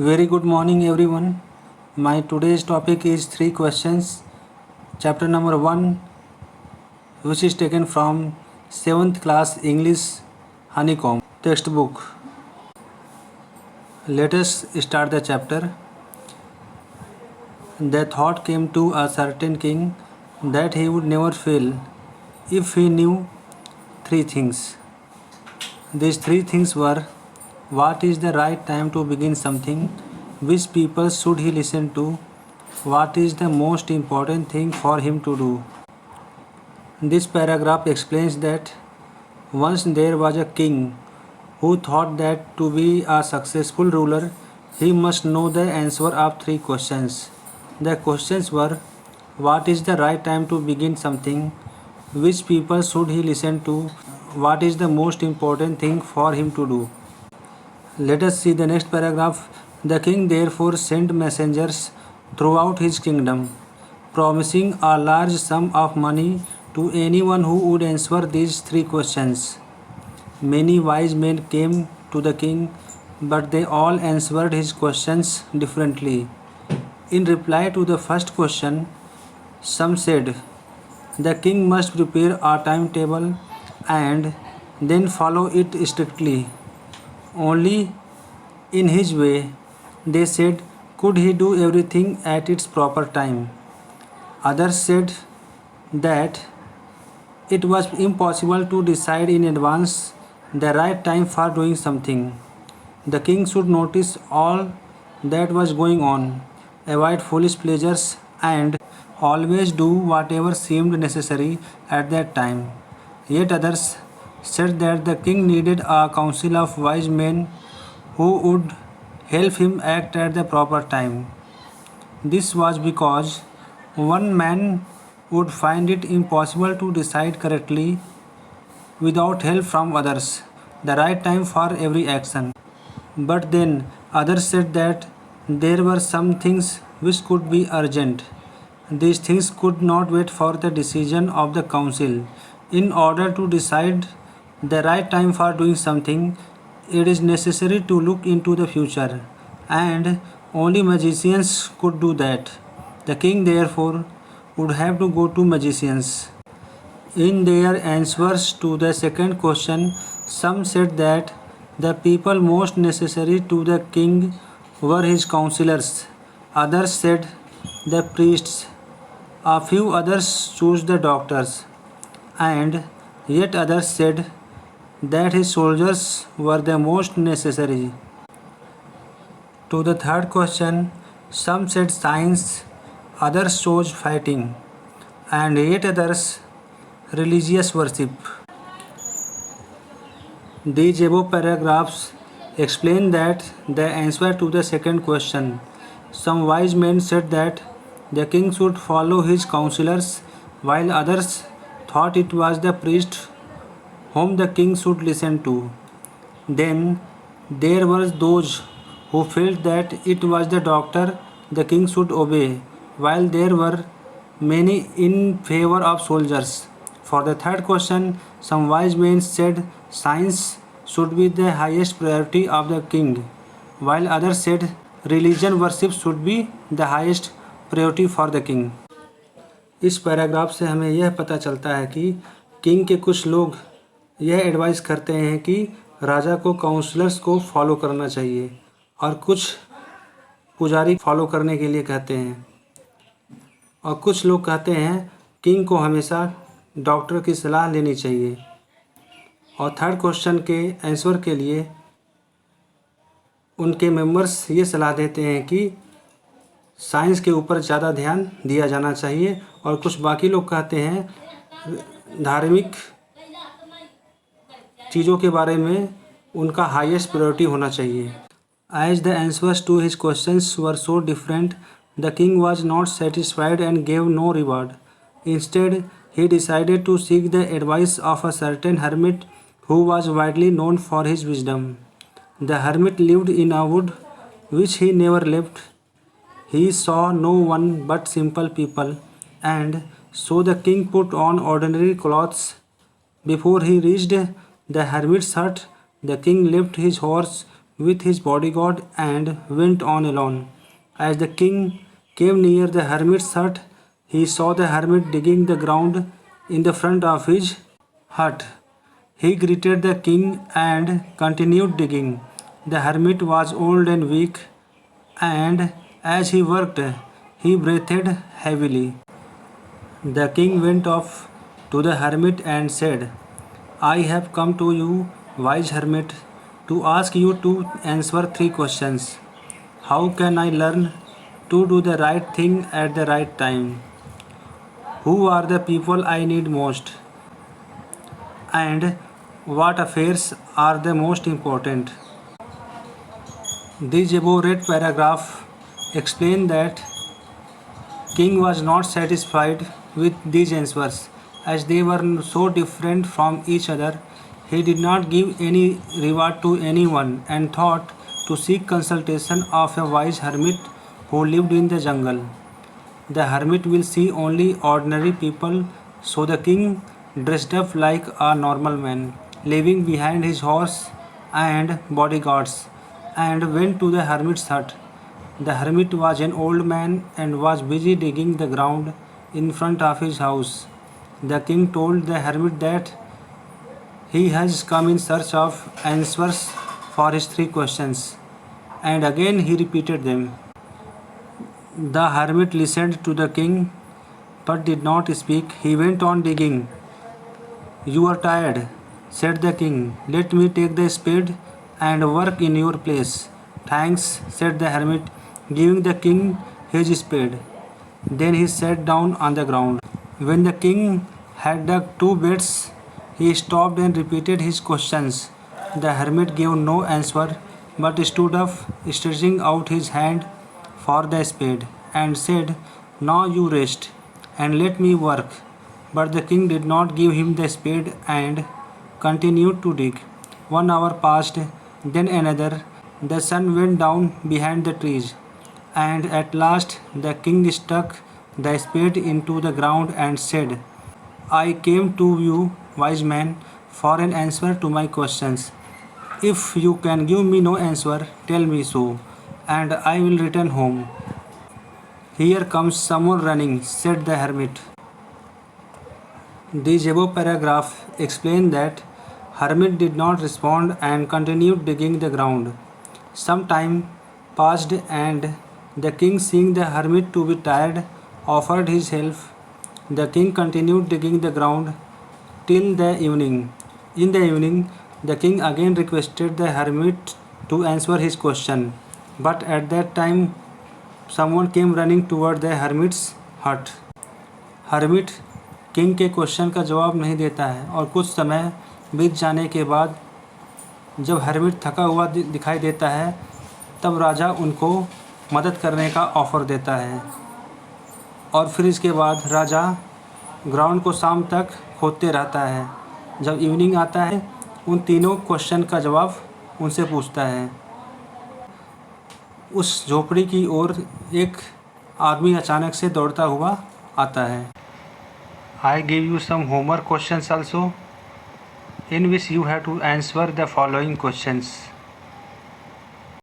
Very good morning, everyone. My today's topic is three questions. Chapter number one, which is taken from 7th class English Honeycomb textbook. Let us start the chapter. The thought came to a certain king that he would never fail if he knew three things. These three things were: what is the right time to begin something? Which people should he listen to? What is the most important thing for him to do? This paragraph explains that once there was a king who thought that to be a successful ruler, he must know the answer of three questions. The questions were: what is the right time to begin something? Which people should he listen to? What is the most important thing for him to do? Let us see the next paragraph. The king therefore sent messengers throughout his kingdom, promising a large sum of money to anyone who would answer these three questions. Many wise men came to the king, but they all answered his questions differently. In reply to the first question, some said, the king must prepare a timetable and then follow it strictly. Only in his way, they said, could he do everything at its proper time. Others said that it was impossible to decide in advance the right time for doing something. The king should notice all that was going on, avoid foolish pleasures, and always do whatever seemed necessary at that time. Yet others said that the king needed a council of wise men who would help him act at the proper time. This was because one man would find it impossible to decide correctly without help from others the right time for every action. But then others said that there were some things which could be urgent. These things could not wait for the decision of the council. In order to decide the right time for doing something, it is necessary to look into the future, and only magicians could do that. The king therefore would have to go to magicians. In their answers to the second question, some said that the people most necessary to the king were his counselors. Others said the priests. A few others chose the doctors, and yet others said that his soldiers were the most necessary. To the third question, some said science, others chose fighting, and yet others religious worship. These above paragraphs explain that the answer to the second question. Some wise men said that the king should follow his counselors, while others thought it was the priest whom the king should listen to. Then there were those who felt that it was the doctor the king should obey, while there were many in favor of soldiers. For the third question, some wise men said science should be the highest priority of the king, while others said religion worship should be the highest priority for the king. इस paragraph से हमें यह पता चलता है कि king के कुछ लोग यह एडवाइस करते हैं कि राजा को काउंसलर्स को फॉलो करना चाहिए, और कुछ पुजारी फॉलो करने के लिए कहते हैं, और कुछ लोग कहते हैं किंग को हमेशा डॉक्टर की सलाह लेनी चाहिए। और थर्ड क्वेश्चन के आंसर के लिए उनके मेंबर्स ये सलाह देते हैं कि साइंस के ऊपर ज़्यादा ध्यान दिया जाना चाहिए, और कुछ बाकी लोग कहते हैं धार्मिक चीज़ों के बारे में उनका हाईएस्ट प्रायोरिटी होना चाहिए। As the answers to his questions were so different, the king was not satisfied and gave no reward. Instead, he decided to seek the advice of a certain hermit who was widely known for his wisdom. The hermit lived in a wood which he never left. He saw no one but simple people, and so the king put on ordinary clothes. Before he reached the hermit's hut, the king left his horse with his bodyguard and went on alone. As the king came near the hermit's hut, he saw the hermit digging the ground in the front of his hut. He greeted the king and continued digging. The hermit was old and weak, and as he worked, he breathed heavily. The king went off to the hermit and said, I have come to you, wise hermit, to ask you to answer 3 questions. How can I learn to do the right thing at the right time? Who are the people I need most? And what affairs are the most important? This above read paragraph explain that king was not satisfied with these answers as they were so different from each other. He did not give any reward to anyone and thought to seek consultation of a wise hermit who lived in the jungle. The hermit will see only ordinary people, so the king dressed up like a normal man, leaving behind his horse and bodyguards, and went to the hermit's hut. The hermit was an old man and was busy digging the ground in front of his house. The king told the hermit that he has come in search of answers for his 3 questions, and again he repeated them. The hermit listened to the king but did not speak. He went on digging. You are tired, said the king. Let me take the spade and work in your place. Thanks, said the hermit, giving the king his spade. Then he sat down on the ground. When the king had dug 2 beds, he stopped and repeated his questions. The hermit gave no answer but stood up, stretching out his hand for the spade, and said, Now you rest and let me work. But the king did not give him the spade and continued to dig. 1 hour passed, then another. The sun went down behind the trees, and at last the king stuck the spade into the ground and said, I came to you, wise man, for an answer to my questions. If you can give me no answer, tell me so, and I will return home. Here comes someone running, said the hermit. This above paragraph explains that hermit did not respond and continued digging the ground. Some time passed and the king, seeing the hermit to be tired, offered his help. The king continued digging the ground till the evening. In the evening, the king again requested the hermit to answer his question, but at that time someone came running toward the hermit's hut. hermit king के question का जवाब नहीं देता है और कुछ समय बीत जाने के बाद जब hermit थका हुआ दिखाई देता है तब राजा उनको मदद करने का ऑफ़र देता है और फिर इसके बाद राजा ग्राउंड को शाम तक खोदते रहता है। जब इवनिंग आता है उन तीनों क्वेश्चन का जवाब उनसे पूछता है। उस झोपड़ी की ओर एक आदमी अचानक से दौड़ता हुआ आता है। I give you some homework questions also, in which you have to answer the following questions.